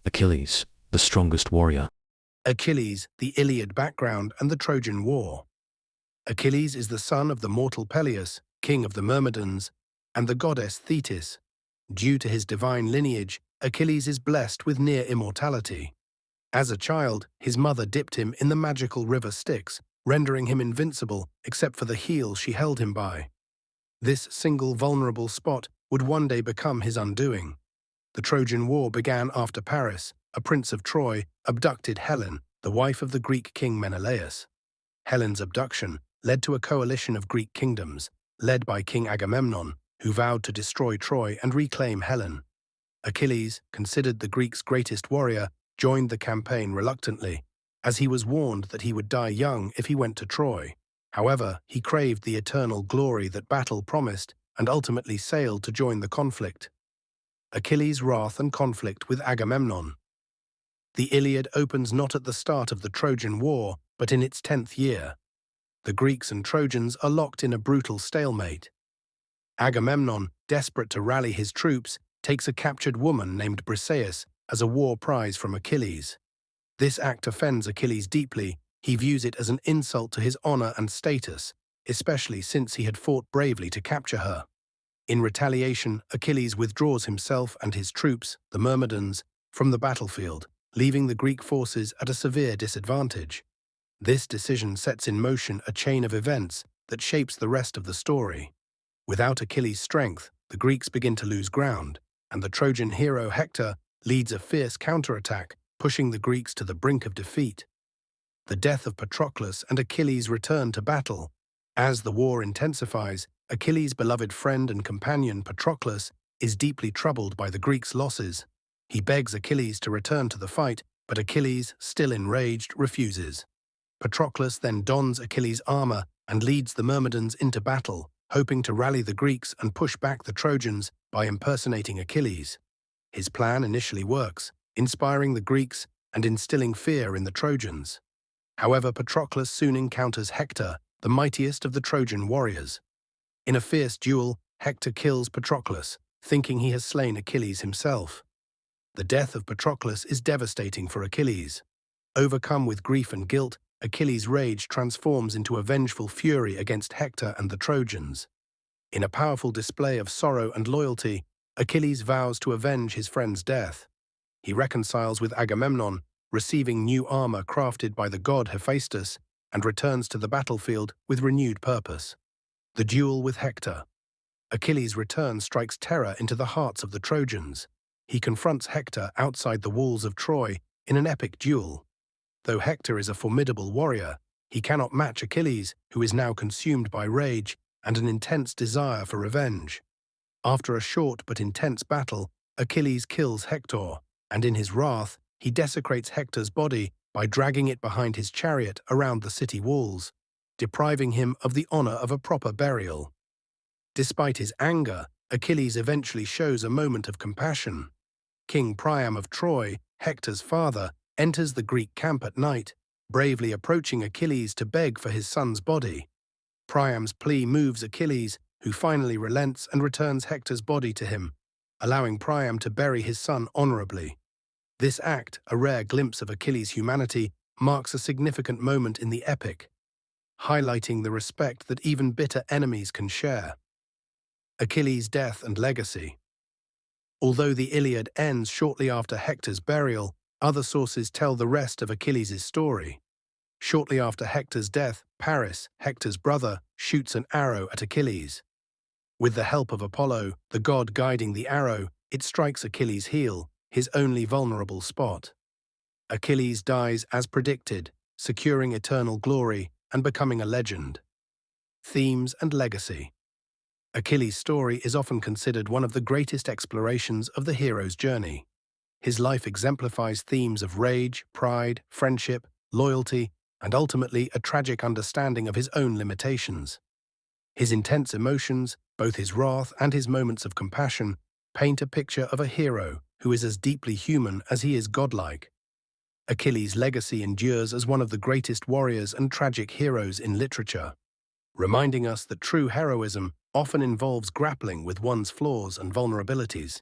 Achilles, the strongest warrior. Achilles, the Iliad background and the Trojan War. Achilles is the son of the mortal Peleus, king of the Myrmidons, and the goddess Thetis. Due to his divine lineage, Achilles is blessed with near immortality. As a child, his mother dipped him in the magical river Styx, rendering him invincible except for the heel she held him by. This single vulnerable spot would one day become his undoing. The Trojan War began after Paris, a prince of Troy, abducted Helen, the wife of the Greek king Menelaus. Helen's abduction led to a coalition of Greek kingdoms, led by King Agamemnon, who vowed to destroy Troy and reclaim Helen. Achilles, considered the Greeks' greatest warrior, joined the campaign reluctantly, as he was warned that he would die young if he went to Troy. However, he craved the eternal glory that battle promised and ultimately sailed to join the conflict. Achilles' wrath and conflict with Agamemnon. The Iliad opens not at the start of the Trojan War, but in its 10th year. The Greeks and Trojans are locked in a brutal stalemate. Agamemnon, desperate to rally his troops, takes a captured woman named Briseis as a war prize from Achilles. This act offends Achilles deeply. He views it as an insult to his honor and status, especially since he had fought bravely to capture her. In retaliation, Achilles withdraws himself and his troops, the Myrmidons, from the battlefield, leaving the Greek forces at a severe disadvantage. This decision sets in motion a chain of events that shapes the rest of the story. Without Achilles' strength, the Greeks begin to lose ground, and the Trojan hero Hector leads a fierce counterattack, pushing the Greeks to the brink of defeat. The death of Patroclus and Achilles return to battle. As the war intensifies, Achilles' beloved friend and companion Patroclus is deeply troubled by the Greeks' losses. He begs Achilles to return to the fight, but Achilles, still enraged, refuses. Patroclus then dons Achilles' armor and leads the Myrmidons into battle, hoping to rally the Greeks and push back the Trojans by impersonating Achilles. His plan initially works, inspiring the Greeks and instilling fear in the Trojans. However, Patroclus soon encounters Hector, the mightiest of the Trojan warriors. In a fierce duel, Hector kills Patroclus, thinking he has slain Achilles himself. The death of Patroclus is devastating for Achilles. Overcome with grief and guilt, Achilles' rage transforms into a vengeful fury against Hector and the Trojans. In a powerful display of sorrow and loyalty, Achilles vows to avenge his friend's death. He reconciles with Agamemnon, receiving new armor crafted by the god Hephaestus, and returns to the battlefield with renewed purpose. The duel with Hector. Achilles' return strikes terror into the hearts of the Trojans. He confronts Hector outside the walls of Troy in an epic duel. Though Hector is a formidable warrior, he cannot match Achilles, who is now consumed by rage and an intense desire for revenge. After a short but intense battle, Achilles kills Hector, and in his wrath, he desecrates Hector's body by dragging it behind his chariot around the city walls, depriving him of the honor of a proper burial. Despite his anger, Achilles eventually shows a moment of compassion. King Priam of Troy, Hector's father, enters the Greek camp at night, bravely approaching Achilles to beg for his son's body. Priam's plea moves Achilles, who finally relents and returns Hector's body to him, allowing Priam to bury his son honorably. This act, a rare glimpse of Achilles' humanity, marks a significant moment in the epic, highlighting the respect that even bitter enemies can share. Achilles' death and legacy. Although the Iliad ends shortly after Hector's burial, other sources tell the rest of Achilles' story. Shortly after Hector's death, Paris, Hector's brother, shoots an arrow at Achilles. With the help of Apollo, the god guiding the arrow, it strikes Achilles' heel, his only vulnerable spot. Achilles dies as predicted, securing eternal glory and becoming a legend. Themes and legacy. Achilles' story is often considered one of the greatest explorations of the hero's journey. His life exemplifies themes of rage, pride, friendship, loyalty, and ultimately a tragic understanding of his own limitations. His intense emotions, both his wrath and his moments of compassion, paint a picture of a hero who is as deeply human as he is godlike. Achilles' legacy endures as one of the greatest warriors and tragic heroes in literature, reminding us that true heroism often involves grappling with one's flaws and vulnerabilities.